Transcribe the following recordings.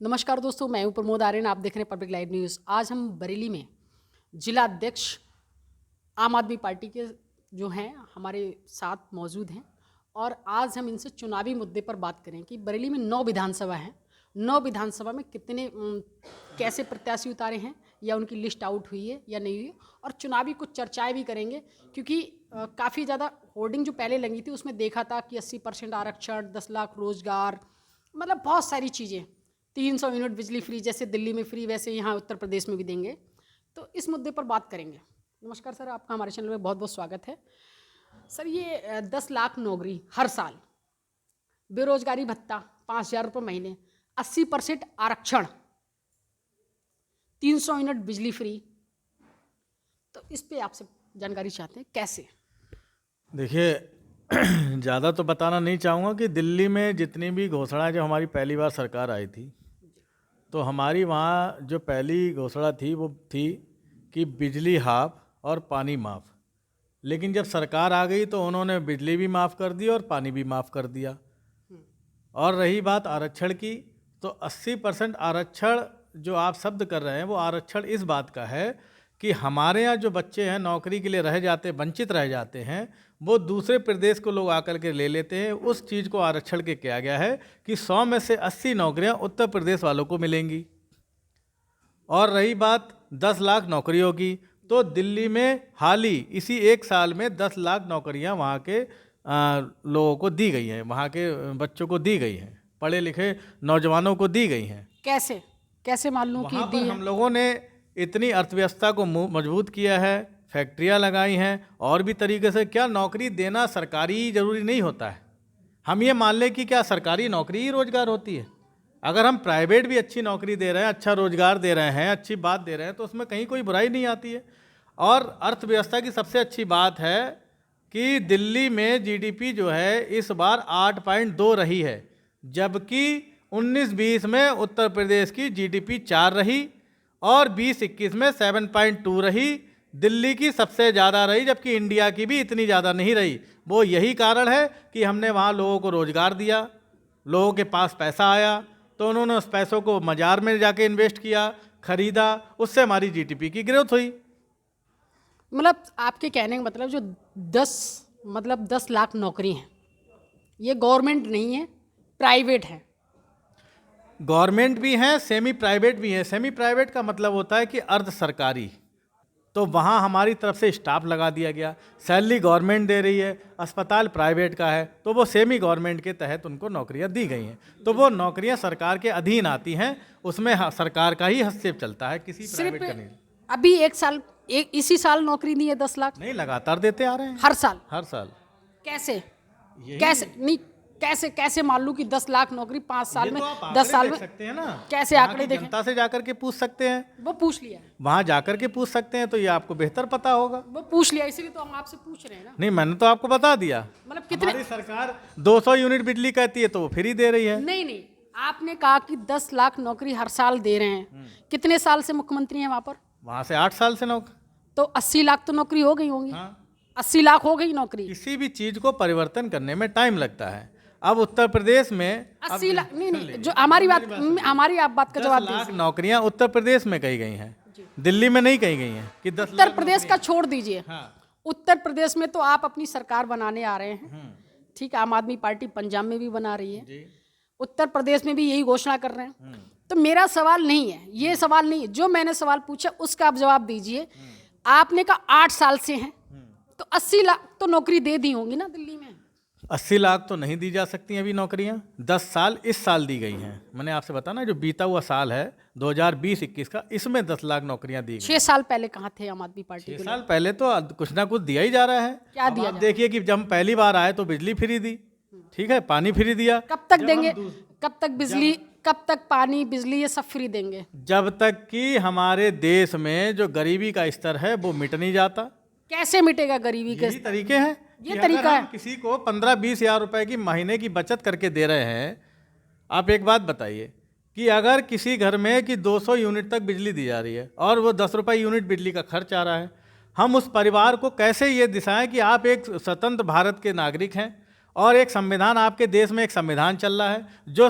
नमस्कार दोस्तों, मैं हूं प्रमोद आर्यन। आप देख रहे हैं पब्लिक लाइव न्यूज़। आज हम बरेली में जिला अध्यक्ष आम आदमी पार्टी के जो हैं हमारे साथ मौजूद हैं और आज हम इनसे चुनावी मुद्दे पर बात करें कि बरेली में 9 विधानसभा हैं। 9 विधानसभा में कितने कैसे प्रत्याशी उतारे हैं या उनकी लिस्ट आउट हुई है या नहीं हुई है, और चुनावी कुछ चर्चाएँ भी करेंगे क्योंकि काफ़ी ज़्यादा होर्डिंग जो पहले लगी थी उसमें देखा था कि 80% आरक्षण, 10 लाख रोजगार, मतलब बहुत सारी चीज़ें, 300 यूनिट बिजली फ्री, जैसे दिल्ली में फ्री वैसे यहाँ उत्तर प्रदेश में भी देंगे। तो इस मुद्दे पर बात करेंगे। नमस्कार सर, आपका हमारे चैनल में बहुत बहुत स्वागत है। सर, ये 10 लाख नौकरी हर साल, बेरोजगारी भत्ता 5,000 रुपये महीने, 80% आरक्षण, 300 यूनिट बिजली फ्री, तो इस पे आपसे जानकारी चाहते हैं कैसे। देखिए ज़्यादा तो बताना नहीं चाहूँगा कि दिल्ली में जितनी भी घोषणाएं, जब हमारी पहली बार सरकार आई थी तो हमारी वहाँ जो पहली घोषणा थी वो थी कि बिजली हाफ और पानी माफ़। लेकिन जब सरकार आ गई तो उन्होंने बिजली भी माफ़ कर दी और पानी भी माफ़ कर दिया। और रही बात आरक्षण की, तो 80% आरक्षण जो आप शब्द कर रहे हैं वो आरक्षण इस बात का है कि हमारे यहाँ जो बच्चे हैं नौकरी के लिए रह जाते, वंचित रह जाते हैं, वो दूसरे प्रदेश को लोग आकर के ले लेते हैं। उस चीज़ को आरक्षण के किया गया है कि 100 में से 80 नौकरियाँ उत्तर प्रदेश वालों को मिलेंगी। और रही बात 10 लाख नौकरियों की, तो दिल्ली में हाल ही इसी एक साल में 10 लाख नौकरियाँ वहाँ के लोगों को दी गई हैं, वहाँ के बच्चों को दी गई हैं, पढ़े लिखे नौजवानों को दी गई हैं। कैसे कैसे मान लूँ कि दी है? हम लोगों ने इतनी अर्थव्यवस्था को मजबूत किया है, फैक्ट्रियाँ लगाई हैं, और भी तरीके से। क्या नौकरी देना सरकारी ज़रूरी नहीं होता है? हम ये मान लें कि क्या सरकारी नौकरी ही रोज़गार होती है? अगर हम प्राइवेट भी अच्छी नौकरी दे रहे हैं, अच्छा रोज़गार दे रहे हैं, अच्छी बात दे रहे हैं, तो उसमें कहीं कोई बुराई नहीं आती है। और अर्थव्यवस्था की सबसे अच्छी बात है कि दिल्ली में जीडीपी जो है इस बार 8.2 रही है, जबकि 19-20 में उत्तर प्रदेश की जीडीपी 4 रही और 20-21 में 7.2 रही। दिल्ली की सबसे ज़्यादा रही, जबकि इंडिया की भी इतनी ज़्यादा नहीं रही। वो यही कारण है कि हमने वहाँ लोगों को रोज़गार दिया, लोगों के पास पैसा आया तो उन्होंने उस पैसों को बाजार में जाके इन्वेस्ट किया, खरीदा, उससे हमारी जीडीपी की ग्रोथ हुई। मतलब आपके कहने का मतलब जो 10 लाख नौकरी हैं, ये गवर्नमेंट नहीं है, प्राइवेट है। गवर्नमेंट भी हैं, सेमी प्राइवेट भी हैं। सेमी प्राइवेट का मतलब होता है कि अर्ध सरकारी। तो वहाँ हमारी तरफ से स्टाफ लगा दिया गया, सैलरी गवर्नमेंट दे रही है, अस्पताल प्राइवेट का है, तो वो सेमी गवर्नमेंट के तहत उनको नौकरियाँ दी गई हैं। तो वो नौकरियाँ सरकार के अधीन आती हैं, उसमें सरकार का ही हस्तक्षेप चलता है, किसी प्राइवेट का नहीं। अभी इसी साल नौकरी दी है 10 लाख? नहीं, लगातार देते आ रहे हैं, हर साल। हर साल। कैसे मान लूं कि 10 लाख नौकरी 5 साल में, तो 10 साल में सकते हैं ना, कैसे आंकड़े देखें? जनता से जाकर के पूछ सकते हैं, वो पूछ लिया है, वहाँ जाकर के पूछ सकते हैं, तो ये आपको बेहतर पता होगा। वो पूछ लिया, इसीलिए तो हम आपसे पूछ रहे हैं ना। नहीं, मैंने तो आपको बता दिया। मतलब कितने? हमारी सरकार 200 यूनिट बिजली कहती है तो वो फ्री दे रही है। नहीं, आपने कहा कि 10 लाख नौकरी हर साल दे रहे हैं। कितने साल से मुख्यमंत्री हैं वहाँ पर? वहाँ से 8 साल से नौकरी। तो 80 लाख तो नौकरी हो गई होंगी। हाँ। 80 लाख हो गई नौकरी। किसी भी चीज को परिवर्तन करने में टाइम लगता है। अब उत्तर प्रदेश में 80 लाख नहीं, जो हमारी आप बात का जवाब 10 लाख नौकरियां उत्तर प्रदेश में कही गई हैं, दिल्ली में नहीं कही गई हैं कि 10 उत्तर प्रदेश का छोड़ दीजिए। हाँ। उत्तर प्रदेश में तो आप अपनी सरकार बनाने आ रहे हैं, ठीक है। आम आदमी पार्टी पंजाब में भी बना रही है, उत्तर प्रदेश में भी यही घोषणा कर रहे हैं। तो मेरा सवाल नहीं है, ये सवाल नहीं है, जो मैंने सवाल पूछा उसका आप जवाब दीजिए। आपने कहा 8 साल से हैं, तो 80 लाख तो नौकरी दे दी होंगी ना दिल्ली में। 80 लाख तो नहीं दी जा सकती अभी नौकरियां। 10 साल इस साल दी गई हैं। मैंने आपसे बताया ना, जो बीता हुआ साल है 2020-21 का, इसमें 10 लाख नौकरियां दी गई। 6 साल पहले कहाँ थे आम आदमी पार्टी के 6 साल पहले तो कुछ ना कुछ दिया ही जा रहा है। क्या दिया? देखिए कि जब पहली बार आए तो बिजली फ्री दी, ठीक है, पानी फ्री दिया। कब तक देंगे? कब तक बिजली, कब तक पानी, बिजली, ये सब फ्री देंगे? जब तक कि हमारे देश में जो गरीबी का स्तर है वो मिट नहीं जाता। कैसे मिटेगा गरीबी के? यही तरीके हैं। ये तरीका है। किसी को 15-20 हज़ार रुपए की महीने की बचत करके दे रहे हैं। आप एक बात बताइए कि अगर किसी घर में कि 200 यूनिट तक बिजली दी जा रही है और वो 10 रुपये यूनिट बिजली का खर्च आ रहा है, हम उस परिवार को कैसे ये दिखाएं कि आप एक स्वतंत्र भारत के नागरिक हैं और एक संविधान, आपके देश में एक संविधान चल रहा है जो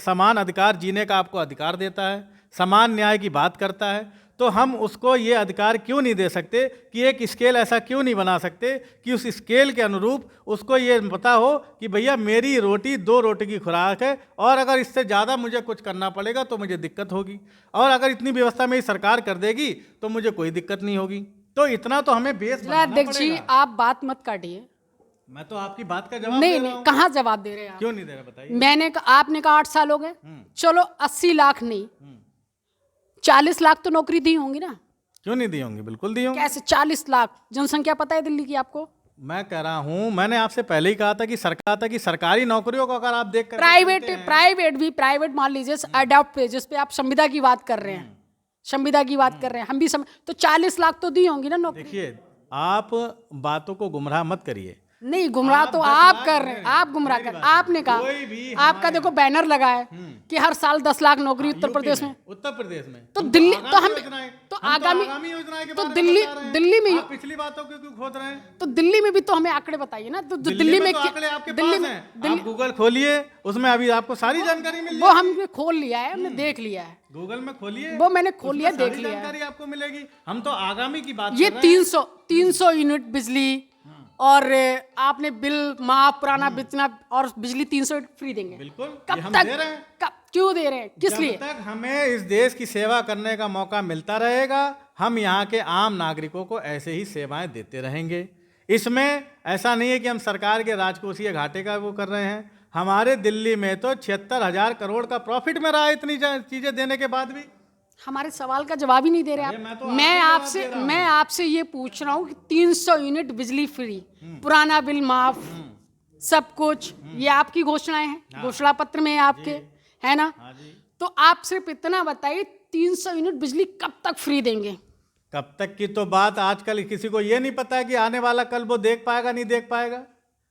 समान अधिकार जीने का आपको अधिकार देता है, समान न्याय की बात करता है, तो हम उसको ये अधिकार क्यों नहीं दे सकते कि एक स्केल ऐसा क्यों नहीं बना सकते कि उस स्केल के अनुरूप उसको ये पता हो कि भैया मेरी रोटी 2 रोटी की खुराक है और अगर इससे ज़्यादा मुझे कुछ करना पड़ेगा तो मुझे दिक्कत होगी, और अगर इतनी व्यवस्था मेरी सरकार कर देगी तो मुझे कोई दिक्कत नहीं होगी। तो इतना तो हमें बेस बनाना अध्यक्ष जी, पड़ेगा। आप बात मत काटिए। मैं तो आपकी बात का जवाब दे रहा नहीं, हूं। कहाँ जवाब दे रहे हैं आप? क्यों नहीं दे रहा बताइए। आपने कहा 8 साल हो गए, चलो 80 लाख नहीं 40 लाख तो नौकरी दी होंगी ना? क्यों नहीं दी होंगी, बिल्कुल दी होंगी। कैसे 40 लाख? जनसंख्या पता है दिल्ली की आपको? मैं कह रहा हूं, मैंने आपसे पहले ही कहा था कि सरकारी नौकरियों को अगर आप देख कर प्राइवेट मान लीजिए अडॉप्ट पे, जिस पे आप संविदा की बात कर रहे हैं, संविदा की बात कर रहे हैं, हम भी तो 40 लाख तो दी होंगी ना नौकरी। देखिए, आप बातों को गुमराह मत करिए। नहीं, गुमराह तो आप कर रहे हैं, आप गुमराह कर। आपने कहा, आपका देखो बैनर लगा है कि हर साल 10 लाख नौकरी उत्तर प्रदेश में। उत्तर प्रदेश में तो दिल्ली तो हम तो आगामी योजनाएं के बारे में बता रहे हैं। दिल्ली में आप पिछली बातों को क्यों खोद रहे हैं? तो दिल्ली में भी तो हमें आंकड़े बताइए ना। तो दिल्ली में तो आंकड़े आपके पास हैं। आप गूगल खोलिए, उसमें अभी आपको सारी जानकारी मिल वो हमने खोल लिया है, हमने देख लिया है। गूगल में खोलिए, वो मैंने खोल लिया, देख लिया, जानकारी आपको मिलेगी। हम तो आगामी की बात ये कर रहे हैं। 300 यूनिट बिजली और आपने बिल माफ, पुराना बेचना और बिजली 300 यूनिट फ्री देंगे। बिल्कुल, कब ये हम तक दे रहे हैं। क्यों दे रहे हैं, किस लिए? जब तक हमें इस देश की सेवा करने का मौका मिलता रहेगा, हम यहाँ के आम नागरिकों को ऐसे ही सेवाएं देते रहेंगे। इसमें ऐसा नहीं है कि हम सरकार के राजकोषीय घाटे का वो कर रहे हैं। हमारे दिल्ली में तो 76,000 करोड़ का प्रॉफिट में रहा है, इतनी चीजें देने के बाद भी। हमारे सवाल का जवाब ही नहीं दे रहे आप। तो मैं आपसे ये पूछ रहा हूँ कि 300 यूनिट बिजली फ्री, पुराना बिल माफ, सब कुछ, ये आपकी घोषणाएं हैं, घोषणा पत्र में है आपके, है ना? तो आप सिर्फ इतना बताइए, 300 यूनिट बिजली कब तक फ्री देंगे? कब तक की तो बात आजकल किसी को ये नहीं पता है कि आने वाला कल वो देख पाएगा नहीं देख पाएगा।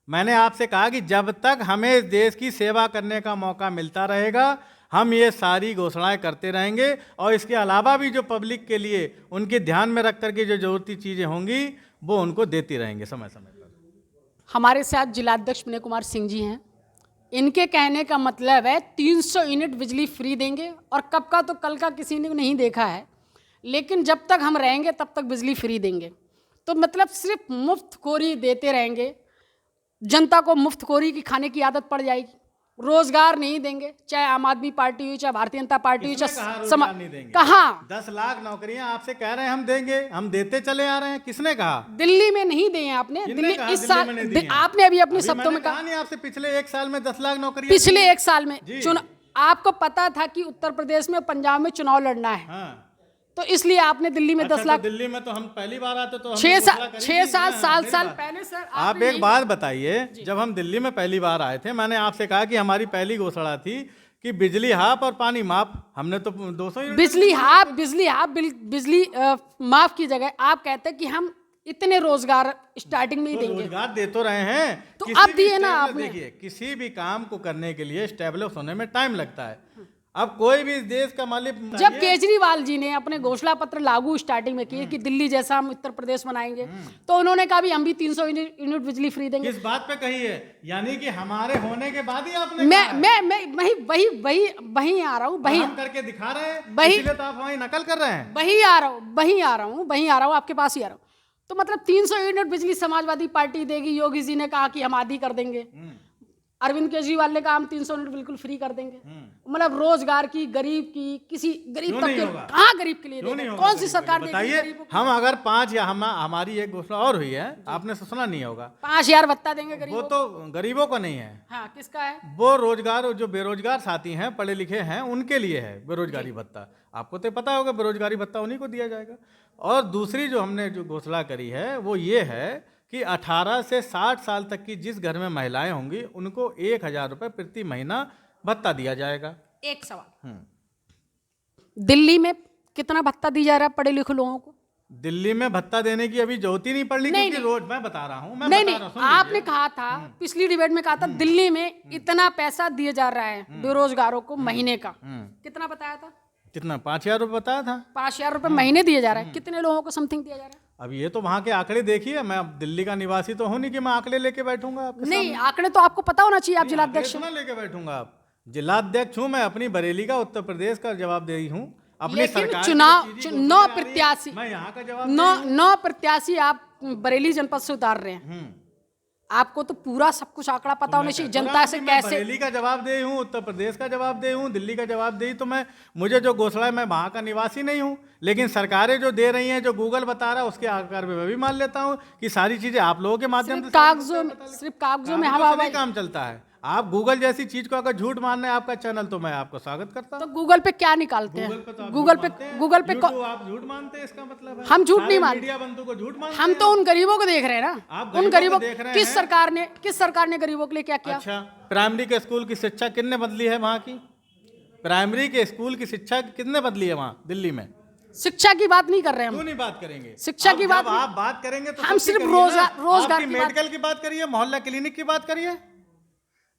मैंने आपसे कहा कि जब तक हमें इस देश की सेवा करने का मौका मिलता रहेगा, हम ये सारी घोषणाएं करते रहेंगे, और इसके अलावा भी जो पब्लिक के लिए उनके ध्यान में रख करके जो जरूरती चीज़ें होंगी वो उनको देती रहेंगे समय समय पर। हमारे साथ जिलाध्यक्ष विनय कुमार सिंह जी हैं। इनके कहने का मतलब है 300 यूनिट बिजली फ्री देंगे, और कब का तो कल का किसी ने नहीं देखा है, लेकिन जब तक हम रहेंगे तब तक बिजली फ्री देंगे। तो मतलब सिर्फ मुफ्तखोरी देते रहेंगे, जनता को मुफ्तखोरी की खाने की आदत पड़ जाएगी। रोजगार नहीं देंगे, चाहे आम आदमी पार्टी हो, चाहे भारतीय जनता पार्टी हो, चाहे कहाँ 10 लाख नौकरियां आपसे कह रहे हैं हम देंगे, हम देते चले आ रहे हैं। किसने कहा? दिल्ली में नहीं दिए आपने। दिल्ली इस साल आपने अभी अपने शब्दों में कहा नहीं, आपसे पिछले 1 साल में 10 लाख नौकरियां, पिछले 1 साल में आपको पता था कि उत्तर प्रदेश में, पंजाब में चुनाव लड़ना है। हाँ। तो इसलिए आपने दिल्ली में 10 लाख। दिल्ली में तो हम पहली बार आते तो 6-7 साल पहले। सर आप एक बात बताइए, जब हम दिल्ली में पहली बार आए थे, मैंने आपसे कहा कि हमारी पहली घोषणा थी कि बिजली हाफ और पानी माफ। हमने तो 200 यूनिट बिजली माफ की जगह आप कहते हैं कि हम इतने रोजगार स्टार्टिंग में ही देंगे। रोजगार दे तो रहे हैं, तो अब दिए ना आपने। देखिए, किसी भी काम को करने के लिए स्टेब्लिश होने में टाइम लगता है। अब कोई भी इस देश का मालिक, जब केजरीवाल जी ने अपने घोषणा पत्र लागू स्टार्टिंग में किए कि दिल्ली जैसा हम उत्तर प्रदेश बनाएंगे, तो उन्होंने कहा भी हम भी 300 यूनिट बिजली फ्री देंगे। किस बात पे कही है? यानी कि हमारे होने के बाद ही आपने वही आ रहा हूँ, हम करके दिखा रहे हैं, इसलिए तो आप हमारी नकल कर रहे हैं। वही आ रहा हूँ आपके पास ही आ रहा हूँ। तो मतलब 300 यूनिट बिजली समाजवादी पार्टी देगी, योगी जी ने कहा कि हम आधी कर देंगे, अरविंद केजरीवाल ने कहा हम 300 यूनिट बिल्कुल फ्री कर देंगे। मतलब रोजगार की, गरीब की, किसी गरीब तबके, कहाँ गरीब के लिए देंगे? कौन सी सरकार बताइए? हम अगर 5 या हमारी एक घोषणा और हुई है, आपने सुना नहीं होगा, 5,000 भत्ता देंगे गरीबों। वो तो गरीबों को नहीं है। हाँ, किसका है? वो रोजगार, जो बेरोजगार साथी हैं, पढ़े लिखे हैं, उनके लिए है बेरोजगारी भत्ता। आपको तो पता होगा बेरोजगारी भत्ता उन्हीं को दिया जाएगा। और दूसरी जो हमने जो घोषणा करी है वो ये है कि 18 से 60 साल तक की जिस घर में महिलाएं होंगी उनको 1,000 रुपये प्रति महीना भत्ता दिया जाएगा। एक सवाल, दिल्ली में कितना भत्ता दिया जा रहा है पढ़े लिखे लोगों को? दिल्ली में भत्ता देने की अभी जरूरत ही नहीं पड़ रही, क्योंकि रोज मैं बता रहा हूँ। नहीं, आपने कहा था, पिछली डिबेट में कहा था दिल्ली में इतना पैसा दिया जा रहा है बेरोजगारों को महीने का। कितना बताया था? कितना? 5,000 रुपये बताया था। 5,000 रुपये महीने दिया जा रहा है। कितने लोगों को समथिंग दिया जा रहा है? अब ये तो वहाँ के आंकड़े देखिए, मैं अब दिल्ली का निवासी तो हूँ नहीं कि मैं आंकड़े लेके बैठूंगा आपके नहीं, आंकड़े तो आपको पता होना चाहिए, आप जिलाध्यक्ष ना लेके बैठूंगा। आप जिलाध्यक्ष हूँ, मैं अपनी बरेली का, उत्तर प्रदेश का जवाबदेही हूँ अपनी लेकिन सरकार चुनाव की चीज़ 9 प्रत्याशी, मैं यहाँ का जवाब 9 प्रत्याशी आप बरेली जनपद से उतार रहे हैं। आपको तो पूरा सब कुछ आंकड़ा पता होना चाहिए, जनता से कैसे। बरेली का जवाबदेही हूँ, उत्तर प्रदेश का जवाबदेही हूँ, दिल्ली का जवाबदेही, तो मुझे जो घोषणा है, मैं वहाँ का निवासी नहीं हूँ, लेकिन सरकारें जो दे रही हैं, जो गूगल बता रहा है, उसके आकार में मैं भी मान लेता हूँ कि सारी चीजें आप लोगों के माध्यम से सिर्फ कागजों में हवा नहीं काम चलता है। आप गूगल जैसी चीज को अगर झूठ मानना है आपका चैनल, तो मैं आपको स्वागत करता हूँ। तो गूगल पे क्या निकालते हैं? गूगल पे आप झूठ मानते हैं, इसका मतलब है हम झूठ नहीं मानते, मीडिया बंधु को झूठ मानते हैं। हम तो उन गरीबों को देख रहे हैं ना, उन गरीबों देख रहे हैं। किस सरकार ने गरीबों के लिए क्या किया? अच्छा, प्राइमरी के स्कूल की शिक्षा कितने बदली है वहाँ की? प्राइमरी के स्कूल की शिक्षा कितने बदली है वहाँ दिल्ली में? शिक्षा की बात नहीं कर रहे हम। क्यों नहीं बात करेंगे? शिक्षा की बात आप बात करेंगे तो हम सिर्फ रोजगार की मेडिकल की बात करिए, मोहल्ला क्लिनिक की बात करिए।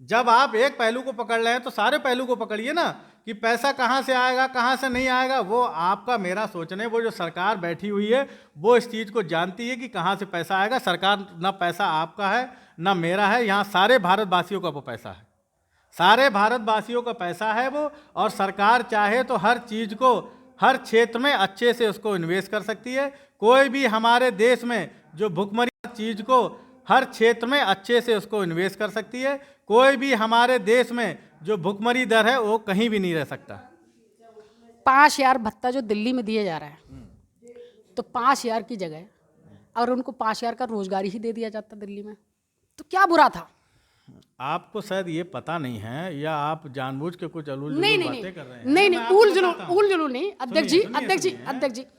जब आप एक पहलू को पकड़ रहे हैं तो सारे पहलू को पकड़िए ना, कि पैसा कहाँ से आएगा, कहाँ से नहीं आएगा। वो आपका मेरा सोचने, वो जो सरकार बैठी हुई है वो इस चीज़ को जानती है कि कहाँ से पैसा आएगा। सरकार, ना पैसा आपका है ना मेरा है, यहाँ सारे भारतवासियों का वो पैसा है, सारे भारतवासियों का पैसा है वो। और सरकार चाहे तो हर चीज़ को, हर क्षेत्र में अच्छे से उसको इन्वेस्ट कर सकती है। कोई भी हमारे देश में जो भुखमरी चीज़ को हर क्षेत्र में अच्छे से उसको इन्वेस्ट कर सकती है। कोई भी हमारे देश में जो भुखमरी दर है वो कहीं भी नहीं रह सकता। 5,000 भत्ता जो दिल्ली में दिया जा रहा है, तो 5,000 की जगह अगर उनको 5,000 का रोजगार ही दे दिया जाता दिल्ली में, तो क्या बुरा था? आपको शायद ये पता नहीं है, या आप जानबूझ के कुछ उलझुल बातें कर रहे हैं। नहीं, उल जुलूल नहीं। अध्यक्ष जी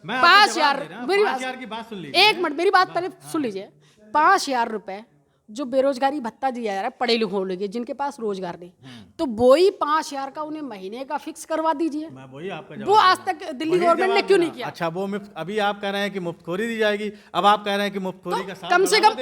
5,000, मेरी बात सुन लीजिए, 1 मिनट मेरी बात पहले सुन लीजिए। 5,000 रुपए जो बेरोजगारी भत्ता दिया जा रहा है पढ़े लिखों लोगों, जिनके पास रोजगार नहीं, तो वो ही 5,000 का उन्हें महीने का फिक्स करवा दीजिए। मैं वही आपका वो आज तक दिल्ली गवर्नमेंट ने क्यों नहीं किया? अच्छा, वो अभी आप कह रहे हैं कि मुफ्तखोरी दी जाएगी, अब आप कह रहे हैं कि मुफ्तखोरी का साथ कम से कम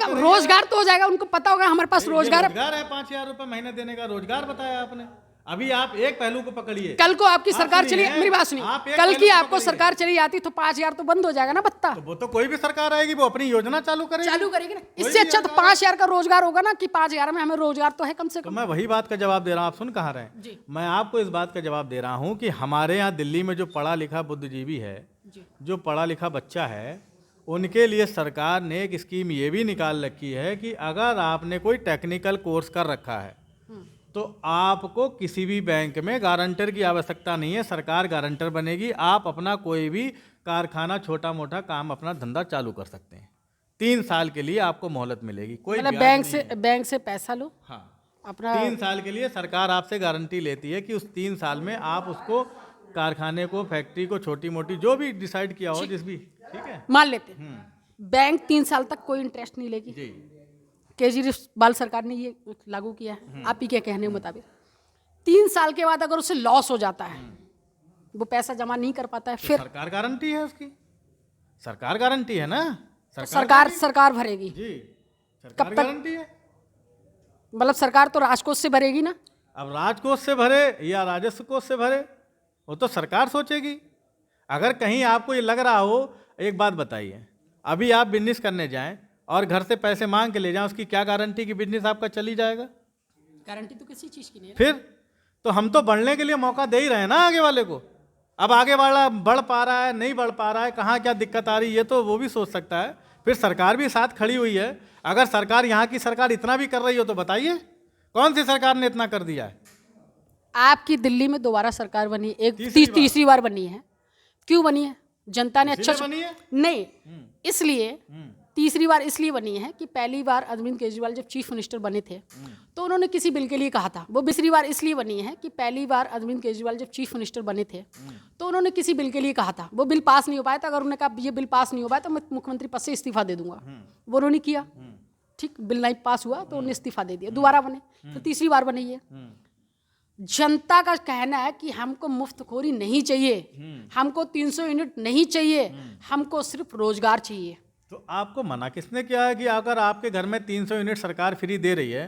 तो रोजगार तो हो जाएगा, उनको पता होगा हमारे पास रोजगार है। 5,000 रुपए महीने देने का रोजगार बताया आपने। अभी आप एक पहलू को पकड़िए। कल को आपकी सरकार चली, मेरी बात सुनिए, कल की आपको सरकार चली आती तो 5,000 तो बंद हो जाएगा ना भत्ता। तो वो तो कोई भी सरकार आएगी वो अपनी योजना चालू करेगी ना। इससे अच्छा तो 5,000 का रोजगार होगा ना, कि 5,000 में हमें रोजगार तो है कम से कम। तो मैं वही बात का जवाब दे रहा हूँ, आप सुन कहाँ रहे हैं? मैं आपको इस बात का जवाब दे रहा हूँ कि हमारे यहाँ दिल्ली में जो पढ़ा लिखा बुद्धिजीवी है, जो पढ़ा लिखा बच्चा है, उनके लिए सरकार ने एक स्कीम ये भी निकाल रखी है कि अगर आपने कोई टेक्निकल कोर्स कर रखा है तो आपको किसी भी बैंक में गारंटर की आवश्यकता नहीं है, सरकार गारंटर बनेगी। आप अपना कोई भी कारखाना, छोटा मोटा काम, अपना धंधा चालू कर सकते हैं। 3 साल के लिए आपको मोहलत मिलेगी, कोई मतलब बैंक से पैसा लो, हाँ, अपना 3 साल के लिए सरकार आपसे गारंटी लेती है कि उस 3 साल में आप उसको, कारखाने को, फैक्ट्री को, छोटी मोटी जो भी डिसाइड किया हो, जिस भी, ठीक है, मान लेते हैं बैंक 3 साल तक कोई इंटरेस्ट नहीं लेगी जी। केजरीवाल सरकार ने ये लागू किया है, आप ही के कहने के मुताबिक। 3 साल के बाद अगर उसे लॉस हो जाता है, वो पैसा जमा नहीं कर पाता है, फिर सरकार गारंटी है उसकी, सरकार गारंटी है ना, सरकार भरेगी जी, सरकार गारंटी है। मतलब सरकार तो राजकोष से भरेगी ना। अब राजकोष से भरे या राजस्व कोष से भरे, वो तो सरकार सोचेगी। अगर कहीं आपको ये लग रहा हो, एक बात बताइए, अभी आप बिजनेस करने जाएं और घर से पैसे मांग के ले जाएं, उसकी क्या गारंटी कि बिजनेस आपका चली जाएगा? गारंटी तो किसी चीज़ की नहीं है। फिर तो हम तो बढ़ने के लिए मौका दे ही रहे हैं ना आगे वाले को। अब आगे वाला बढ़ पा रहा है, नहीं बढ़ पा रहा है, कहाँ क्या दिक्कत आ रही है, ये तो वो भी सोच सकता है। फिर सरकार भी साथ खड़ी हुई है। अगर सरकार, यहाँ की सरकार इतना भी कर रही हो तो बताइए कौन सी सरकार ने इतना कर दिया है? आपकी दिल्ली में दोबारा सरकार बनी, एक तीसरी बार बनी है। क्यों बनी है? जनता ने अच्छा बनी है? नहीं, इसलिए तीसरी बार इसलिए बनी है कि पहली बार अरविंद केजरीवाल जब चीफ मिनिस्टर बने थे तो उन्होंने किसी बिल के लिए कहा था। वो दूसरी बार इसलिए बनी है कि पहली बार अरविंद केजरीवाल जब चीफ मिनिस्टर बने थे तो उन्होंने किसी बिल के लिए कहा था, वो बिल पास नहीं हो पाया था। अगर उन्होंने कहा ये बिल पास नहीं हो पाया तो मैं मुख्यमंत्री पद से इस्तीफा दे दूंगा, वो उन्होंने किया। ठीक, बिल नहीं पास हुआ तो उन्होंने इस्तीफा दे दिया, दोबारा बने, तो तीसरी बार बनी है। जनता का कहना है कि हमको मुफ्तखोरी नहीं चाहिए, हमको 300 यूनिट नहीं चाहिए, हमको सिर्फ रोजगार चाहिए। तो आपको मना किसने किया है कि अगर आपके घर में 300 यूनिट सरकार फ्री दे रही है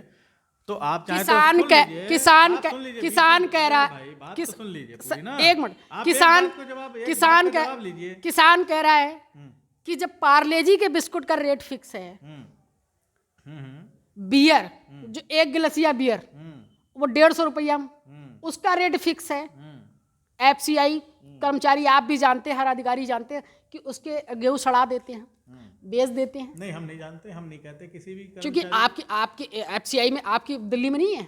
तो आप चाहें किसान तो किसान कह रहा है, सुन लीजिए, एक मिनट, किसान कह रहा है कि जब पार्लेजी के बिस्कुट का रेट फिक्स है, बियर जो 1 गिलासिया बियर वो 150 रुपया, उसका रेट फिक्स है। एफसीआई कर्मचारी आप भी जानते हैं, हर अधिकारी जानते हैं कि उसके गेहूं सड़ा देते हैं, बेच देते हैं। नहीं, हम नहीं जानते, हम नहीं कहते किसी भी क्योंकि आपकी एफसीआई में, आपकी दिल्ली में नहीं है।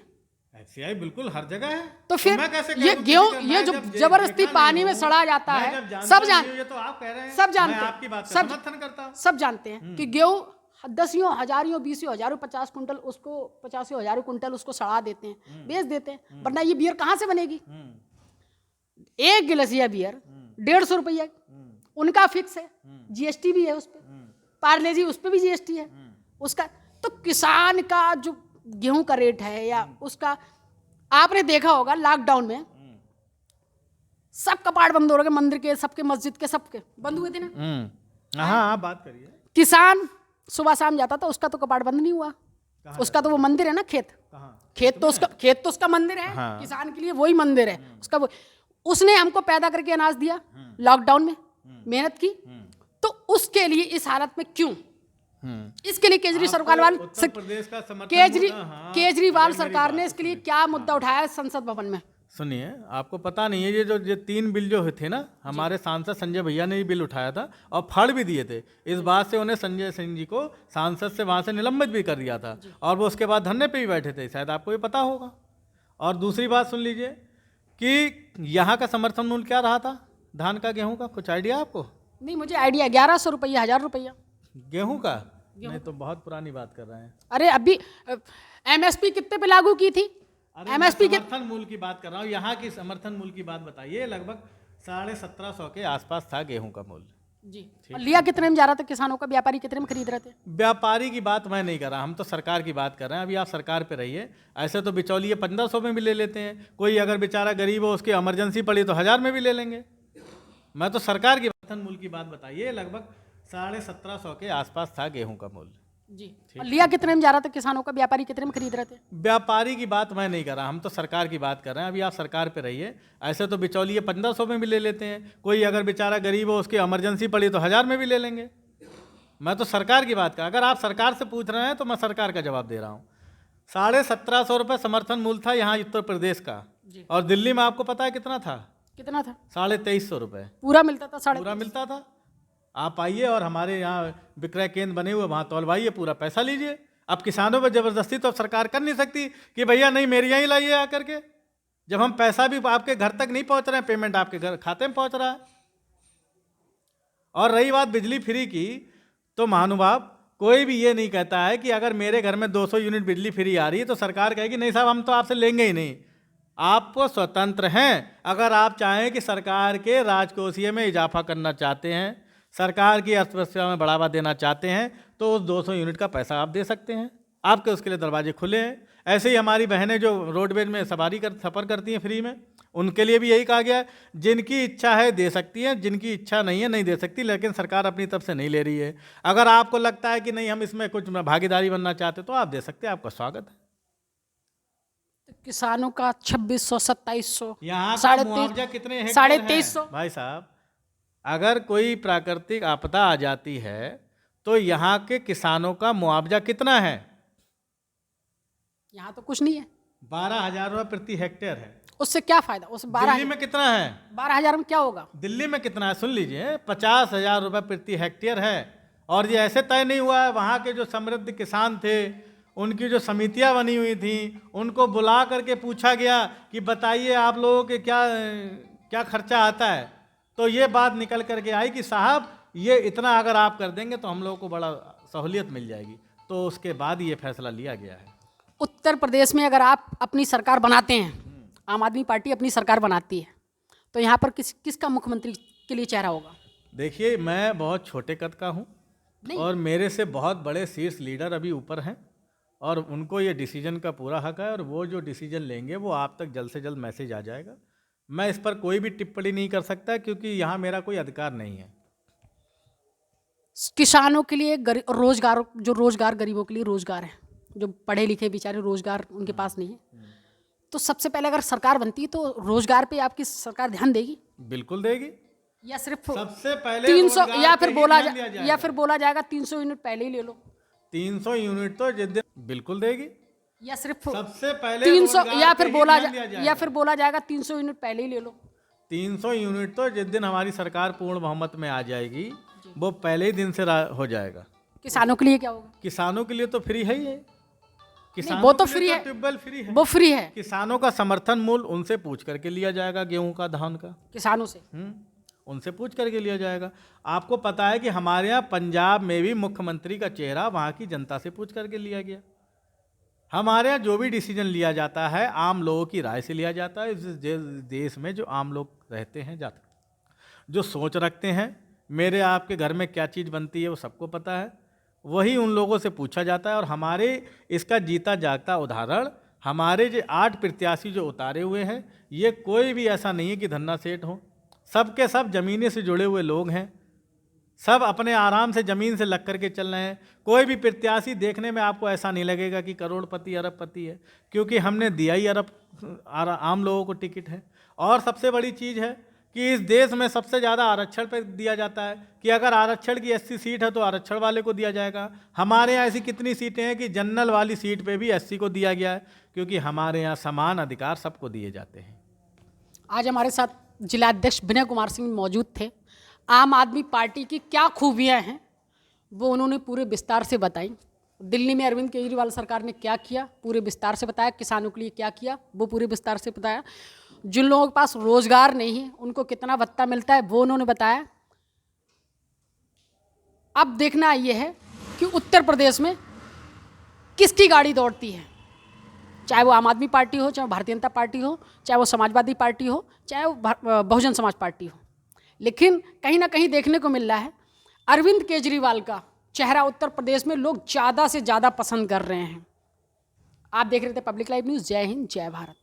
एफसीआई बिल्कुल हर जगह है। तो फिर मैं कैसे ये गेहूं, ये जो जबरदस्ती पानी में सड़ा जाता है, सब ये तो आप कह रहे हैं, सब जानते मैं हैं, आपकी बात का समर्थन करता हूं। सब जानते हैं कि गेहूं 10 हजारियों 20 हजारों 50 कुंटल उसको 50 हजारों कुंटल उसको सड़ा देते हैं, बेच देते हैं, वरना ये बियर कहाँ से बनेगी? 1 गिलासिया बियर 150 रुपया उनका फिक्स है, जीएसटी भी है उस पर, पार्लेजी उस पर भी जीएसटी है उसका। तो किसान का जो गेहूं का रेट है या उसका, आपने देखा होगा लॉकडाउन में सब कपाट बंद हो रहे, मंदिर के, सबके, मस्जिद के, सबके बंद हुए थे ना। हाँ, बात करिए। किसान सुबह शाम जाता था, उसका तो कपाट बंद नहीं हुआ, उसका तो वो मंदिर है ना, खेत तो उसका मंदिर है। हाँ। किसान के लिए वही मंदिर है उसका। वो उसने हमको पैदा करके अनाज दिया, लॉकडाउन में मेहनत की, तो उसके लिए इस हालत में क्यों? इसके लिए केजरीवाल सरकार ने इसके लिए क्या मुद्दा उठाया संसद भवन में? सुनिए, आपको पता नहीं है, ये 3 बिल जो थे ना, हमारे सांसद संजय भैया ने ये बिल उठाया था और फाड़ भी दिए थे। इस बात से उन्हें संजय सिंह जी को सांसद से वहाँ से निलंबित भी कर दिया था और वो उसके बाद धरने पे भी बैठे थे, शायद आपको ये पता होगा। और दूसरी बात सुन लीजिए कि यहाँ का समर्थन मूल्य क्या रहा था धान का, गेहूँ का, कुछ आइडिया आपको? नहीं, मुझे आइडिया 1100 रुपया, 1000 रुपया गेहूँ का। नहीं तो बहुत पुरानी बात कर रहे हैं। अरे अभी एमएसपी कितने पे लागू की थी? एमएसपी के समर्थन मूल्य की बात कर रहा हूँ, यहाँ की समर्थन मूल्य की बात बताइए। लगभग 1750 के आसपास था गेहूं का मूल्य जी। और लिया कितने में जा रहा था किसानों का? व्यापारी कितने में खरीद रहे थे? व्यापारी की बात मैं नहीं कर रहा, हम तो सरकार की बात कर रहे हैं। अभी आप सरकार पे रहिए। ऐसे तो बिचौलिए 1500 में भी ले लेते हैं, कोई अगर बेचारा गरीब हो, उसकी इमरजेंसी पड़ी तो 1000 में भी ले लेंगे। मैं तो सरकार की समर्थन मूल्य की बात बताइए। लगभग 1750 के आसपास था गेहूं का मूल्य जी। और लिया कितने में जा रहा था किसानों का? व्यापारी कितने में खरीद रहे थे? व्यापारी की बात मैं नहीं कर रहा, हम तो सरकार की बात कर रहे हैं। अभी आप सरकार पे रहिए। ऐसे तो बिचौलिए 1500 में भी ले लेते हैं, कोई अगर बेचारा गरीब हो, उसकी इमरजेंसी पड़ी तो 1000 में भी ले लेंगे। मैं तो सरकार की बात कर, अगर आप सरकार से पूछ रहे हैं तो मैं सरकार का जवाब दे रहा हूँ। 1750 रुपये समर्थन मूल्य था यहाँ उत्तर प्रदेश का, और दिल्ली में आपको पता है कितना था? कितना था? 2350 रुपये पूरा मिलता था। पूरा मिलता था। आप आइए और हमारे यहाँ विक्रय केंद्र बने हुए, वहाँ तौलवाइए, पूरा पैसा लीजिए। अब किसानों पर जबरदस्ती तो अब सरकार कर नहीं सकती कि भैया नहीं मेरे यहाँ ही लाइए आकर के, जब हम पैसा भी आपके घर तक नहीं पहुँच रहे हैं, पेमेंट आपके घर खाते में पहुँच रहा है। और रही बात बिजली फ्री की, तो महानुभाव कोई भी ये नहीं कहता है कि अगर मेरे घर में 200 यूनिट बिजली फ्री आ रही है तो सरकार कहेगी नहीं साहब हम तो आपसे लेंगे ही नहीं। आप स्वतंत्र हैं। अगर आप चाहें कि सरकार के राजकोषीय में इजाफा करना चाहते हैं, सरकार की अर्थव्यवस्था में बढ़ावा देना चाहते हैं, तो उस 200 यूनिट का पैसा आप दे सकते हैं। आपके उसके लिए दरवाजे खुले हैं। ऐसे ही हमारी बहनें जो रोडवेज में सफ़र करती हैं फ्री में, उनके लिए भी यही कहा गया है, जिनकी इच्छा है दे सकती हैं, जिनकी इच्छा नहीं है नहीं दे सकती। लेकिन सरकार अपनी तरफ से नहीं ले रही है। अगर आपको लगता है कि नहीं हम इसमें कुछ भागीदारी बनना चाहते तो आप दे सकते हैं, आपका स्वागत है। किसानों का 2600, 2700, यहाँ का मुआवजा कितने हेक्टेयर 2350? भाई साहब, अगर कोई प्राकृतिक आपदा आ जाती है तो यहाँ के किसानों का मुआवजा कितना है? यहाँ तो कुछ नहीं है। 12,000 रुपये प्रति हेक्टेयर है। उससे क्या फायदा? उस 12 दिल्ली में कितना है? 12,000 में क्या होगा? दिल्ली में कितना है सुन लीजिए, 50,000 रुपये प्रति हेक्टेयर है। और ये ऐसे तय नहीं हुआ है, वहाँ के जो समृद्ध किसान थे उनकी जो समितियाँ बनी हुई थी, उनको बुला करके पूछा गया कि बताइए आप लोगों के क्या खर्चा आता है, तो ये बात निकल करके आई कि साहब ये इतना अगर आप कर देंगे तो हम लोगों को बड़ा सहूलियत मिल जाएगी। तो उसके बाद ये फैसला लिया गया है। उत्तर प्रदेश में अगर आप अपनी सरकार बनाते हैं, आम आदमी पार्टी अपनी सरकार बनाती है, तो यहाँ पर किसका मुख्यमंत्री के लिए चेहरा होगा? देखिए, मैं बहुत छोटे कद का हूँ और मेरे से बहुत बड़े शीर्ष लीडर अभी ऊपर हैं और उनको ये डिसीजन का पूरा हक है, और वो जो डिसीजन लेंगे वो आप तक जल्द से जल्द मैसेज आ जाएगा। मैं इस पर कोई भी टिप्पणी नहीं कर सकता क्योंकि यहाँ मेरा कोई अधिकार नहीं है। किसानों के लिए रोजगार, जो रोजगार गरीबों के लिए रोजगार है, जो पढ़े लिखे बेचारे रोजगार उनके पास नहीं है, तो सबसे पहले अगर सरकार बनती है तो रोजगार पे आपकी सरकार ध्यान देगी? बिल्कुल देगी। या सिर्फ सबसे पहले 300 रोजगार या पे फिर ही बोला ध्यान दिया जाएगा। या फिर बोला जाएगा 300 यूनिट पहले ही ले लो, 300 यूनिट तो जिस दिन बिल्कुल देगी। या सिर्फ सबसे पहले 300 रोजगार या पे फिर ही बोला ध्यान दिया जाएगा। या फिर बोला जाएगा 300 यूनिट पहले ही ले लो। 300 यूनिट तो जिस दिन हमारी सरकार पूर्ण बहुमत में आ जाएगी वो पहले ही दिन से हो जाएगा। किसानों के लिए क्या होगा? किसानों के लिए तो फ्री है ही है। किसानों वो तो के लिए फ्री है। ट्यूबवेल फ्री है। वो फ्री है किसानों का समर्थन मूल्य उनसे पूछ करके लिया जाएगा, गेहूं का, धान का। किसानों से। उनसे पूछ करके लिया जाएगा। आपको पता है कि हमारे यहाँ पंजाब में भी मुख्यमंत्री का चेहरा वहाँ की जनता से पूछ करके लिया गया। हमारे यहाँ जो भी डिसीजन लिया जाता है आम लोगों की राय से लिया जाता है। इस देश में जो आम लोग रहते हैं, जाते जो सोच रखते हैं, मेरे आपके घर में क्या चीज़ बनती है वो सबको पता है, वही उन लोगों से पूछा जाता है। और हमारे इसका जीता जागता उदाहरण हमारे जो 8 प्रत्याशी जो उतारे हुए हैं, ये कोई भी ऐसा नहीं है कि धन्ना सेठ हो। सब के सब ज़मीन से जुड़े हुए लोग हैं, सब अपने आराम से ज़मीन से लग करके चल रहे हैं। कोई भी प्रत्याशी देखने में आपको ऐसा नहीं लगेगा कि करोड़पति अरबपति है, क्योंकि हमने दिया ही आम लोगों को टिकट है। और सबसे बड़ी चीज़ है कि इस देश में सबसे ज़्यादा आरक्षण पर दिया जाता है कि अगर आरक्षण की 80 सीट है तो आरक्षण वाले को दिया जाएगा। हमारे यहाँ ऐसी कितनी सीटें हैं कि जनरल वाली सीट पे भी 80 को दिया गया है, क्योंकि हमारे यहाँ समान अधिकार सबको दिए जाते हैं। आज हमारे साथ जिलाध्यक्ष विनय कुमार सिंह मौजूद थे। आम आदमी पार्टी की क्या खूबियां हैं वो उन्होंने पूरे विस्तार से बताई। दिल्ली में अरविंद केजरीवाल सरकार ने क्या किया पूरे विस्तार से बताया, किसानों के लिए क्या किया वो पूरे विस्तार से बताया, जिन लोगों के पास रोजगार नहीं है उनको कितना भत्ता मिलता है वो उन्होंने बताया। अब देखना ये है कि उत्तर प्रदेश में किसकी गाड़ी दौड़ती है, चाहे वो आम आदमी पार्टी हो, चाहे भारतीय जनता पार्टी हो, चाहे वो समाजवादी पार्टी हो, चाहे वो बहुजन समाज पार्टी हो। लेकिन कहीं ना कहीं देखने को मिल रहा है अरविंद केजरीवाल का चेहरा उत्तर प्रदेश में लोग ज़्यादा से ज़्यादा पसंद कर रहे हैं। आप देख रहे थे पब्लिक लाइव न्यूज़। जय हिंद, जय भारत।